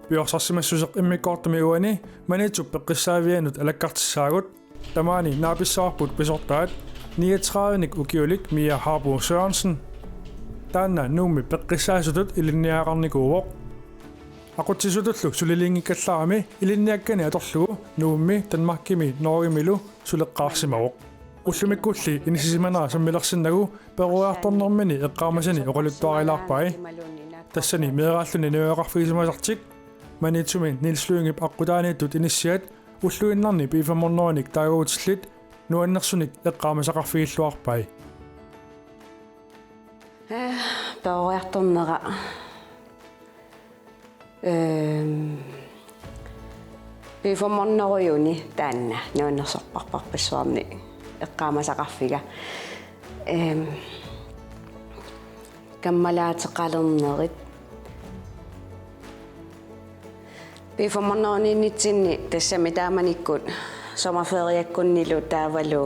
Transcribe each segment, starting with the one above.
Piorsassimassuseq immikkortumi uani manitsup peqqissaavianut alakkartissaagut tamaani naapissarput pisortaat 39nik ukiulik Mia Harbo Sørensen taanna nuummi peqqissaasutut ilinniaqarnikuuvoq aqutsisutullu sulilingikkallaarami ilinniakkani atorlugu nuummi Danmarkimi Norgimilu suleqqaarsimavoq ullumikkulli inisisimana sammilersinnagu peruartornermini eqqaamasani oqaluttuarilaarpai tassani meeraalluni nuaqarfigisumasartik manitsumin nilsluingip aqutaaniittut inissiat ulluinnarni piifamornernik taaguutillit nuannersunik eqqaamasaqarfigilluarpai peruartornera piifamornerujuni taanna nuannersorparparpassuarni eqqaamasaqarfiga kammalaatеқалернерит piifamorneruninnitsinni tassami taamanikкут sommerferiakkunnilu taavalu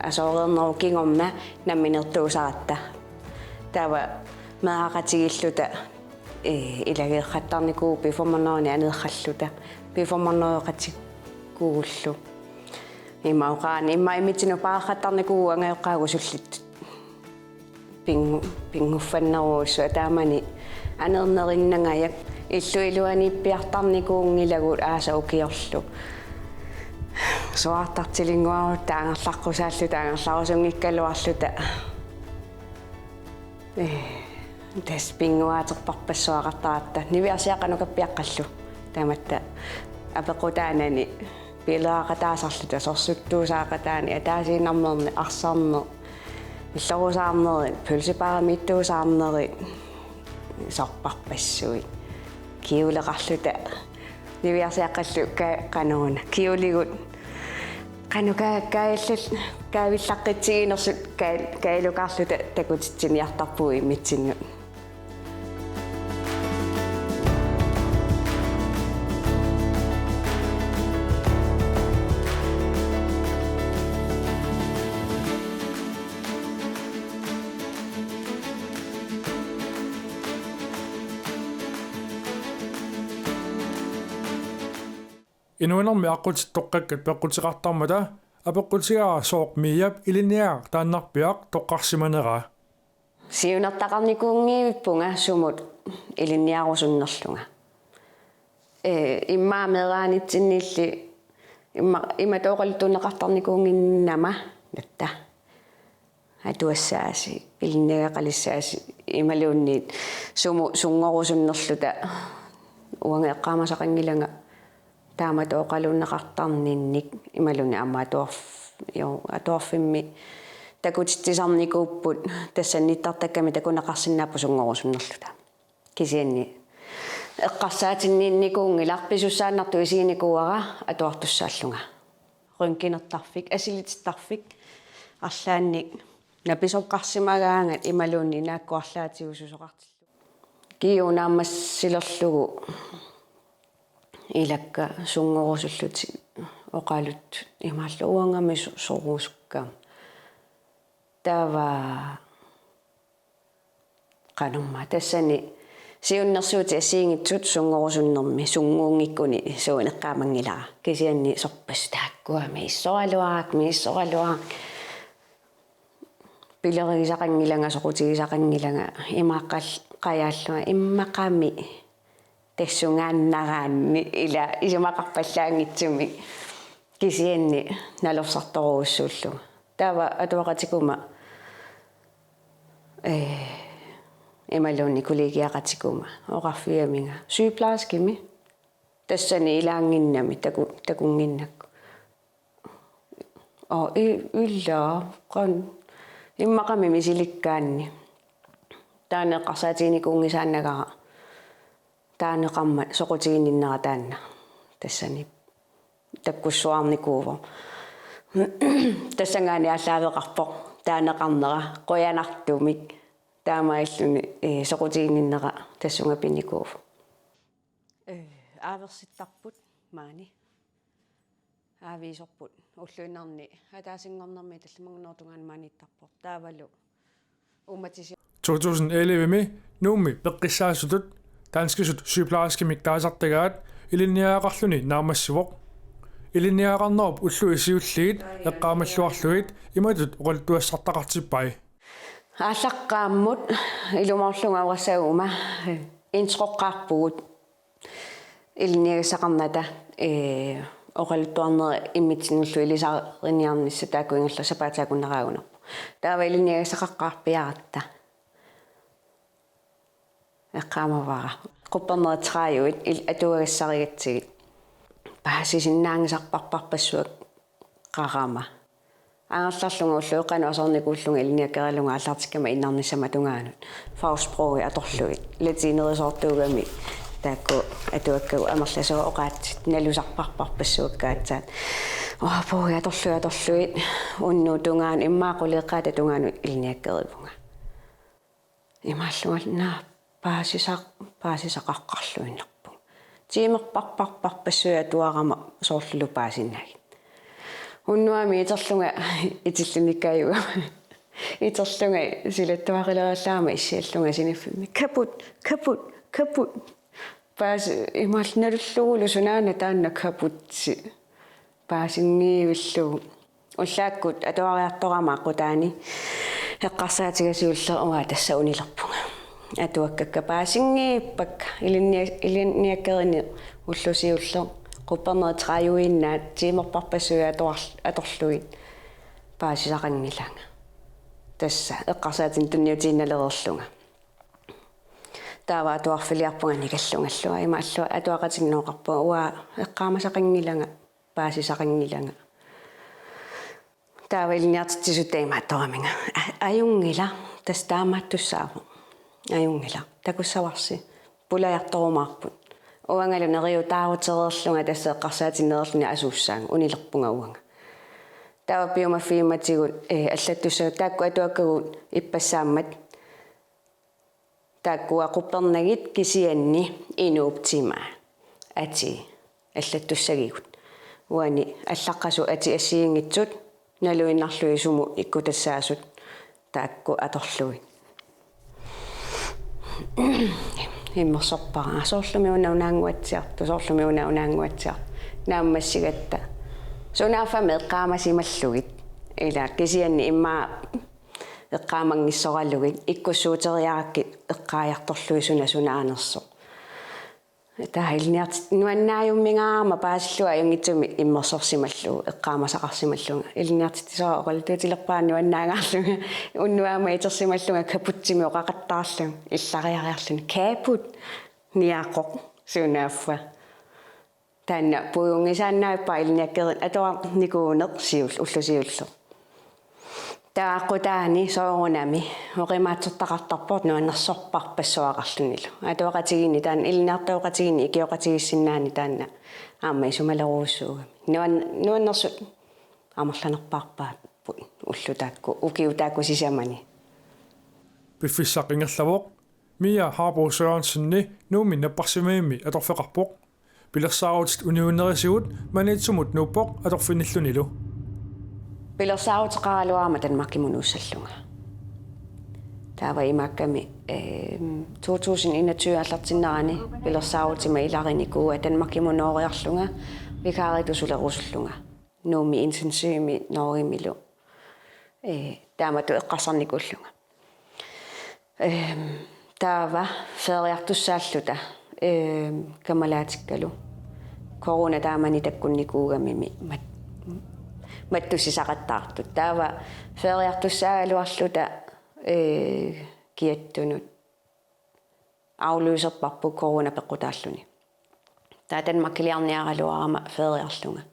asooreerneru kingorma namminertuusaratta taava meaqatigilluta ilageeqqattarnikuu piifamorneruni aneerralluta piifamornereqatikkuullu imauqaani immitinu paaqattarnikuu angeoqqaagu sullit pinnguffanneruussu taamani aneernerinnangajak illuiluaniippiartarnikuungilagut aasa ukiorlu suartartilinguarut taangerlaqqusaallute taangerlarusungikkaluarluta tas pinguaaterparpassuaqartaratta niviarsiaqanukappiaqqallu taamatta apequtaanani pilaaqataasarluta sorsuttuusaaqataani ataasiinarnerni arsarner illorusaarneri pulsipaaramittuusaarneri sorparpassui kiuleqarluta niviarsiaqqallu qanuuna kiuligut qanuka kaallal kaavillaqqitsigинерсут kailukaarluta takutitsiniartarpui mitsinnu inuinermi aqutittoqqakkat peqqutiqartarmata apeqqutigaa sooq miiap iliniaaq taannarpiaq toqqarsimanera siunertaqarnikuungiivippunga sumut iliniarusunnerlunga immaa meraanitsinniilli imma tooqalituunneqartarnikuunginnama natta atuassaasi iliniaqalissaasi imaluunniit sumu sungorusunnerluta uangeeqqaamasaqangilanga taamat oqalunneqartarninnik imaluni atuarfimmi takutittisarnikuupput tassannittartakkami takuneqarsinnaappu sungorusunnerluta kisianni eqqarsaatinniinnikuungilarpisussaannartu isiinikuuara atuartussaallunga runkinertarfik asilitittarfik arlaannik napisoqqarsimagaangat imaluni naakkuarlaatigususoqartillu kiunaammassilerlugu ilakka sungorusulluti oqalut imaallu uangami soruusukkaam taava qanumma tassani siunnersuuti asiingitsut sungorusunnermi sunguungikkuni suuneqqaamangilara kisianni sorpas taakkuami issoraluaak pilerigisaqangilanga soqutigisaqangilanga imaqqayaallua immaqami tessungaannaraanni ila isumaqarpallaangitsumi kisianni nalorsartoruussuullu taava atuaqatikuma imalunni kollegiaqatikuma oqarfiaminga sygeplejerskemi tassani ilaanginnami takunginnakku illa qan immaqami misilikkaanni taaneqqarsaatiinikuungisaannagara taaneqarma soqutiginnera taanna tassani takkussuarnikuuvo tassangaani allaaveqarpoq taaneqarnera qoyanartumik taamailluni soqutiginnera tassungapinikuuvo aaversittarput maani aaviisorput уллуиннарни атаасингорнэрми талламагнуутунгаан маанитарпор таавалу уматиси 2011 nuummi peqqissaasutut Danskisut sygeplejerskemik taasartagaat iliniaqarluni naamassivoq iliniaqarnerup ullu isiulliit eqqaamalluarluit imatut oqaltuassartaqartippai ааллаққааммут илумоорлунга аврассаагума интроққарпугут илниагасақарната оқалуттуарнери иммитсинуллу илисаариниарнисса таакуингерла сапаатаакуннераагунерпу таава илниагасақаққарпиаратта эққаамавара қуппернеритрааюит атуагассаригатсигит паасисиннаангисарпарпарпассуак қараама ангерларлунга уллуэққану асорникууллунга илниаккералунга аллартиккама иннарниссама тунгаанут фауспроги аторлугит латинерисоортуугами таакку атуаккагу амерласуа оқаатсит налусарпарпарпассуаккаатсаат проги аторлуит уннуу тунгаан иммаақулеққаата тунгаanu илниаккерипунга имааллунгалнаа паасисақаққарлуиннарпу тимерпарпарпарпассуя туарама соорлулу паасиннаги уннуами итерлунга итиллуниккааюга итерлунга силаттуарилераллаама иссиаллунга синиффими капут паас имаалналуллугулу сунаана таанна капутси паасингиивиллугу уллааккут атуариарторама аққутаани эққарсаатигасиуллер уа тасса унилерпунга атуаккакка паасингииппакка илинниаккерини уллусиуллер qupperneritрааюиннаат тимерпарпассуя аторлуит паасисақангилага тасса эққарсаатин тунниутиинналерерлунга таава атуарфилиарпунга никаллунгаллуа имааллуа атуақатигнооқарпу уа эққаамасақангилага паасисақангилага таава илниартитсисутаима аттораминга аюнгила тас таамааттуссаапу аюнгила такуссаварси пулаярторумаарпут уангалу нериу таарутерерлунга тасса эққарсаатиннерерлуни асууссаан унилерпунга уанга таава биомафииматигут аллаттуссаа таакку атуаккагут иппассааммат тааккуа qupperнагит кисианни инууптима ати аллаттуссагигут уани аллаққасу ати ассиингитсут налуиннарлуи суму иккутассаасут таакку аторлуи иммерсорпара соорлумиунаунаагуатсиарту соорлумиунаунаагуатсиарту нааммассигатта сунаафами эққаамасималлугит ила кисианни иммаа эққаамангиссораллугит иккуссуутериаракки эққааярторлуи сунаанерсо таилниарт нуаннааюммигаама паасиллуа юнгитсуми иммерсорсималлугу эққаамасақарсималлуга илниартитисоо оқалутуутилерпаанну аннаагаарлуга уннуаама итерсималлуга капутсими оқақаттаарлуг иллариариарлуни капут ниақоқ сунааффа таанна пуюнгисааннааппа илниаккерит атуа никуунеқ сиул уллусиуллер тааққутаани соорунами оқимаатсертақартарпорт нуаннерсорпарпассуақарлунилу атуақатигини таан илниартауқатигини икиоқатигиссиннаани таанна аама исумалеруussуугами нуаннерсут амерланерпаарпааппут уллутаакку укиутаакку сисамани пиффиссақингерлавоқ мия Harbo Sørensenни нууми наппарсимаими аторфеқарпоқ пилерсаарутит униуннерисигут манитсумут нууппоқ аторфиниллунилу пилерсаавутеқаралуарма танмаркимунууссаллунга таава имаакками 2021 аллартиннерани пилерсаавутима илариникуа танмаркимуноориарлунга викааритусулерусуллунга нууми интенсивми норимилу таамату эққарсарникууллунга таава фериартуссааллута камалаатиккалу корона таамани таккунникуугамими маттусисақаттаартут таава фериартуссаагалуарлута киаттунут аулуисерпарпу корона пеққутааллуни таатан маккилиарниаралуарама фериарлунга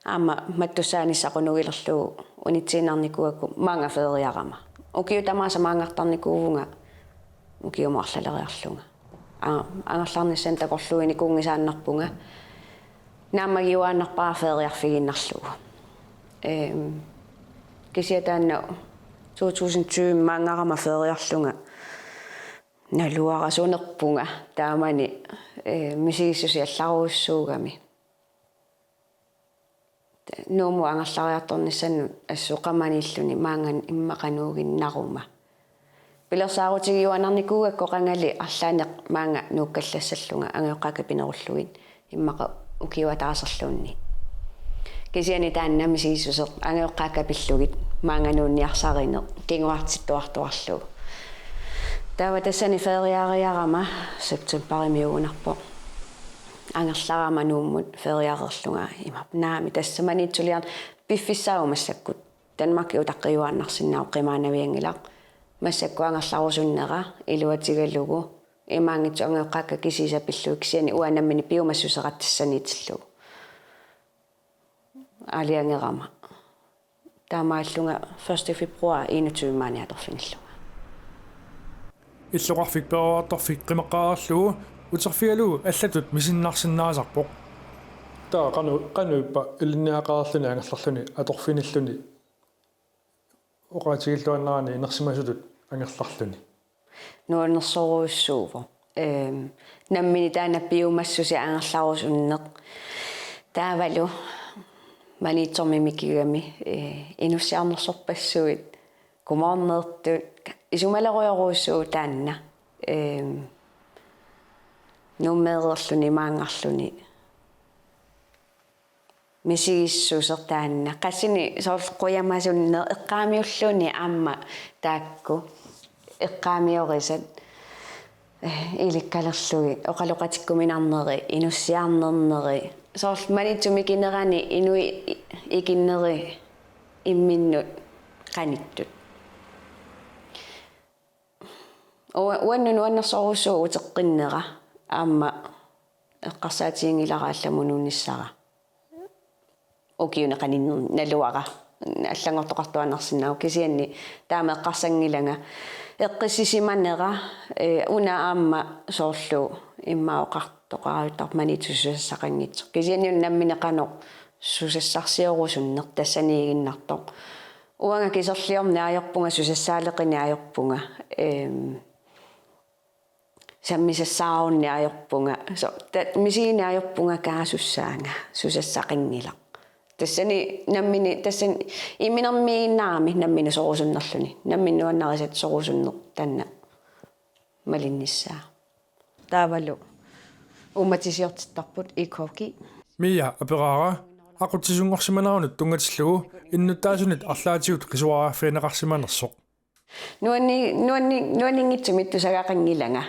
аама маттуссааниссақунугилерлугу унитсиинарникуакку маанга фериарама укиутамааса маангартарникуувунга укиумарлалериарлунга ангерларнissan такорлуини кунгисааннарпунга наамагиуааннарпаа фериарфигиннарлугу кисиатаанна 2020 маангарама фериарлунга налуарасунерпунга таамани мисигиссуси алларуussуугами нууму ангерлариарторнissannu ассоқаманиллуни маанган иммақануугиннарума пилерсаарутигиуанарникуугакко qangali арлаанеq маанга нууккаллассаллунга ангеоққака пинеруллугин иммақа укиуатаасерлуунни кисиани тааннами сиисусеқ ангеоққака пиллугит маангануунниарсаринеқ кингуартиттуартуарлуг таава тассани фериаариарама септембаримиугунарпо ангерларама нууммут фериаарерлунга имап наами тассаманитсулиар пиффиссаумассаккут Danmark утаққиуааннарсиннаау қимаанавиангилақ массакку ангерларусуннера илуатигаллугу имаангитсу ангеққака кисисапиллуг кисиани уанаммини пиумассусеқаттассаниитиллуг алиангерама таамааллунга 1. февруар 21 маниаторфиниллуга иллоқарфик перуарторфик қимеққарерлугу утерфиалугу аллатут мисиннарсинаасарпоқ таа кануиппа илинниақарерлуни ангерларлуни аторфиниллуни оqatigilluannaani inersimasutut angerlarluni nuannersoruussuuvo nammini taana piumassusi angerlarusunneq taavalu maniitsormimikigami inussiarnersorpassuit kumornertut isumalaruyoruussuu taanna nummeererluni maangarluni мисигиссусертаанна qassini soorquyamasunne eqqaamiulluuni aamma taakku eqqaamiorисат иликкалерлуги оқалоқатиккуминарнери инуссиарнернери соорл манитсумикинерани инуи икиннери имминнут qaниттут уаннун уаннерсоруссуу утеққиннера аама эққарсаатиингилараалламунуунниссара окиуна канин налуара аллангортоқартуаннарсинаа кисианни таама эққарсангилага эққиссисиманера уна аама соорлу иммаоқартоқаруттар манитсусассақангитсо кисианниун намминеқано сусассарсиорусуннер тассаниигиннартоқ уанга кисерлиорни аёрпунга сусассаалеқини аёрпунга саммисассаарунни аёрпунга со мисиини аёрпунга каасуссаанга сусассақингилақ тассани наммини тассани иминермииннаами наммини сорусуннерлуни намминнуаннарисат сорусуннер танна малинниссаа таавалу уматисиортиттарпут икоки мия аперара aqutisuнгорсиманаарунут тунгатиллугу иннуттаасунит арлаатигут qisuaraaффиинеқарсиманерсоқ нуаннингитсумит тусагаақангилага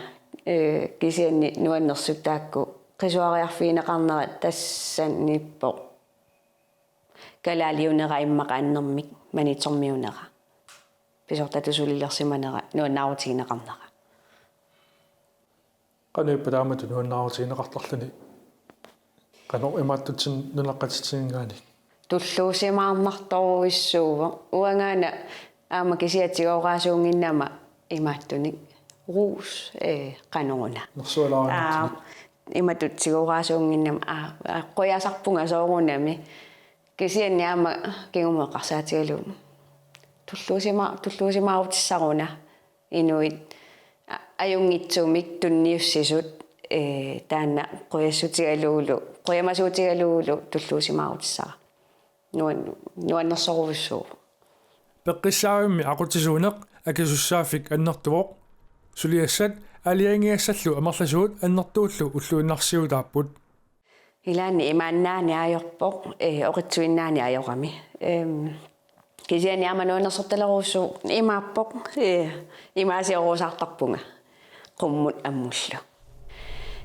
кисианни нуаннерсутаакку qisuariarfiineqarnera тассанниппо калаалиунера иммақааннэрмик манитсормиунера писортатусулилерсиманера нуаннаарутигинеқарнера кануиппадаамату нуаннаарутигинеқартарлуни канор имааттутсин нунаққатитсингаани туллуусимаарнарторуиссуува уангаана аама кисиатигоораасуунгиннама имааттуник руус каноруна нерсуалаарнартини иматутсигоораасуунгиннама қоясарпунга соорунами кисианни аама кигумеқарсаатигалу туллуусимаарутиссаруна инуит аюнгитсумик тунниуссисут таана қояссутигалуулу қоямасуутигалуулу туллуусимаарутиссара нуаннерсоруссуу пеққиссаавимми ақутисуунеқ акисуссааффик аннертувоқ сулиассат алиангиассаллу амерласуут аннертууллу уллуиннарсиутааппут илаани имааннаани аёрпоқ оқитсуиннаани аёрами кисиани амануанерсорталеруссуу имааппоқ имаасиорусаартарпунга qumмут аммуллу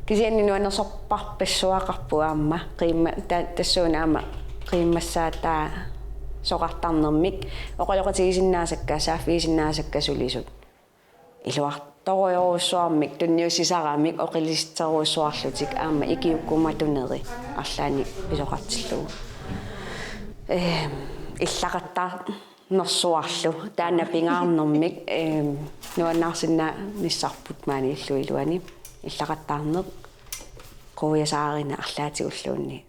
кисиани нуанерсорпарпассуақарпу аама қимма тассуунаама қиммассаатаа соқартарнермик оқалоқатигисиннаасакка сааффигисиннаасакка сулисут илуарторуйоруссуармик тунниуссисарамик оқилистеруссуарлутик аама икиуккуматунери арлаани писоқартиллугу иллақаттаа нерсуарлу таана пингаарнэрмик нуаннаарсинна ниссарпут маани иллуилуани иллақаттаарнеқ қуясаарина арлаатигуллуунни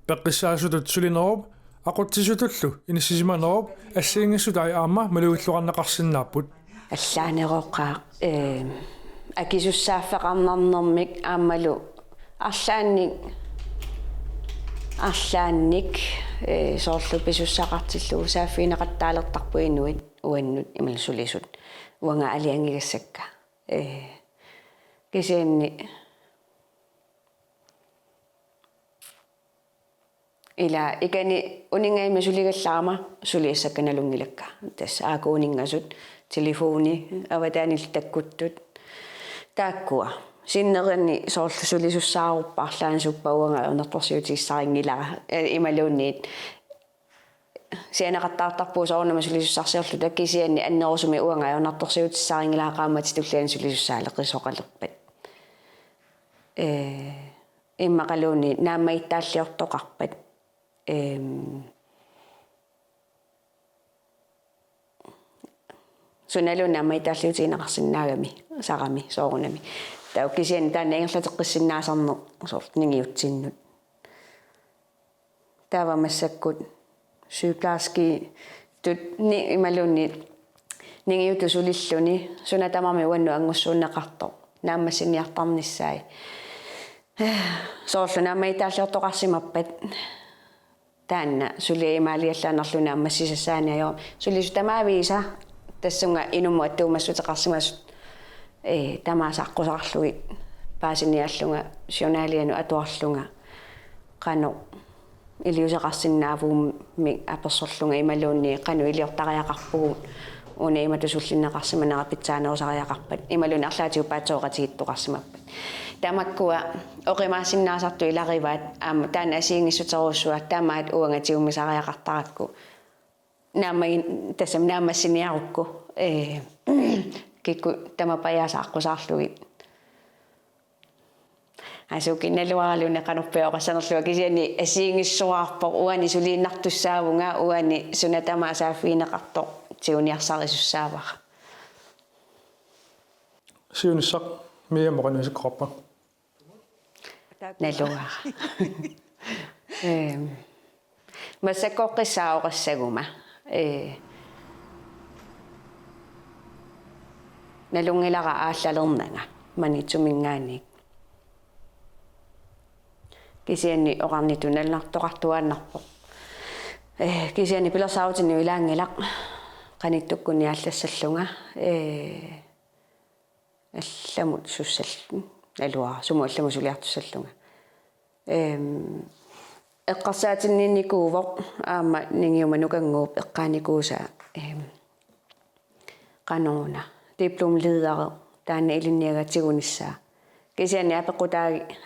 пеққиссаасутут сулинеруп aquttisutullu inissisimaanerup ассиингиссутай аама малуиллуарнеқарсинааппут аллаанероққаа акисуссааффеқарнарнэрмик аамалу арлаанник соорлу писуссақартиллуу сааффиинеқаттаалертарпу инуит уаннут ималсулисут uanga aliangigassakka kisianni ila ikani uningaima suligallaama suliassakkanalungilakka tassa aaku uningasut telefoni avataanil takkuttut taakkua sinneranni soorlu sulisussaaruparlaan suppauanga unertorsiutiissaaringila imaluunniit sianaqattaartarpuu soornama sulisussarsiorlu takkisianni annerusumi uanga unertorsiutiissaaringila qaamati tullian sulisussaalerrisoqalerpat immaqaluunni naammaitaalliortoqarpat sunaluna maitaalliutiinaqarsinnaagami sarami soorunami taukisian taanna ingerlateqqissinnaasarnu sort ningiutsinnut taavamassakut sygeplejerski tut ni imalunni ningiutusulilluni sunatamarmi uannu angussuunneqartor naammassiniartarnissaai soorluna maitaalliortoqarsimappat taanna suliimaalialлаанерлуна аммассисассааниаё сулисутамаависа тассунга инумму аттуумассутеқарсимасут тамаасаққусақарлугит паасиниаллунга журналиану атуарлунга қано илиусеқарсинаавуумми аперсорлунга ималуунни қано илиортариақарпугут уна иматусуллиннеқарсиманера питсаанерусариақарпат ималуни арлаатиу паатсооқатигиттоқарсимаппат тамаккуа оқимаасиннаасарту илариваат аама таана асиингиссутеруссуа таамаат уангатиуммисариақартаракку нааммаги тассам нааммассиниарукку кикку тамапаяасааққусаарлугит асуки налуаралуна канорпиоқассанерлуа кисиани асиингиссуаарпо уани сулииннартуссаавунга уани сунатамаасааффиинеқарто тиуниарсарисуссаавара сиунissaq миамоқанусиккорпа налуара массаккоққиссаоқассагума налунгилара ааллалернага манитсумингааник кисианни оқарниту налнартоқартуааннарпо кисианни пилерсаутинни илаангилақ qaниттуккуни ааллассаллунга алламут суссал налуара сумуалламу сулиартуссаллунга эққарсаатиннинникуувоқ аама нингиума нукангууп эққааникууса qanuuna дипломлидере таана илинниагатигуниссаа кисиани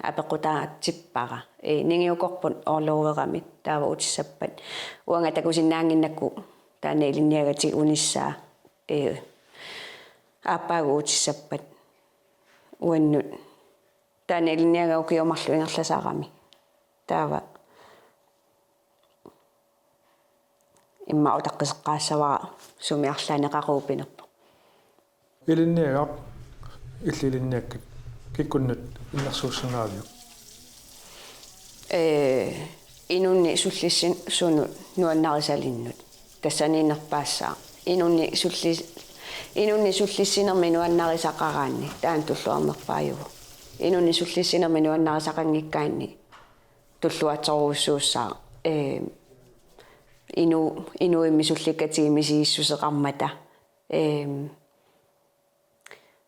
апеқутаатсиппара нингиукорпут орлууверамит таава утиссаппат уанга такусиннаангиннакку таана илинниагатигуниссаа аппаагу утиссаппат уаннут таана илинниагаукиумарлу ингерласаарами таава имма утаққисеққаассавара сумиарлаанеқаруупинерпо илинниагақ иллилинниаккат киккуннут иннарсууссанаавиу инунни суллиссин суну нуаннарисалиннут тассанииннерпаассаа инунни суллиссинерми нуаннарисақараанни таан туллуарнерпааюгу инунни суллиссинерми нуаннарисақангиккаанни туллуатеруussууссаа инуимми сулликкатигими сигиссусеқармата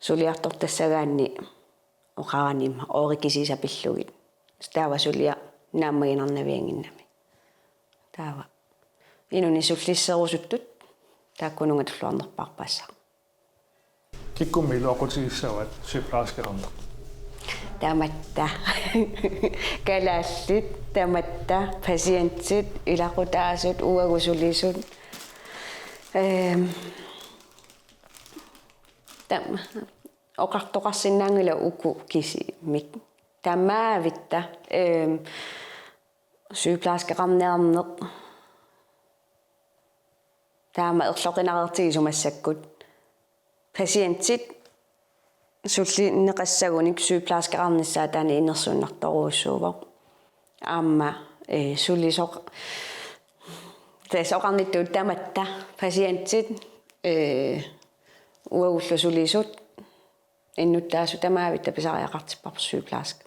сулиартор тассагаанни оқаранима оорикисисапиллугит таава сулиа нааммагинарнавиангиннами таава инуни суллиссерусуттут тааккунунга туллуарнерпаарпаасса киккумми луақутигиссават сиплааскерарна таматта калааллит таматта пациентит илақутаасут уагусулисут там оқартоқарсинаангила уку киси мик тамаавитта сygeplejerskeqarniarneq таама ерлоқинарертигисумассаккут пациентит суллиннеқассагуник sygeplejerskeqarnissаа таани инерсууннарторуussуувоқ аама сулисоқ тасоқарниттуут таматта пациентит уагуллу сулисут иннуттаасу тамаавитта писариақартиппарпу sygeplejerske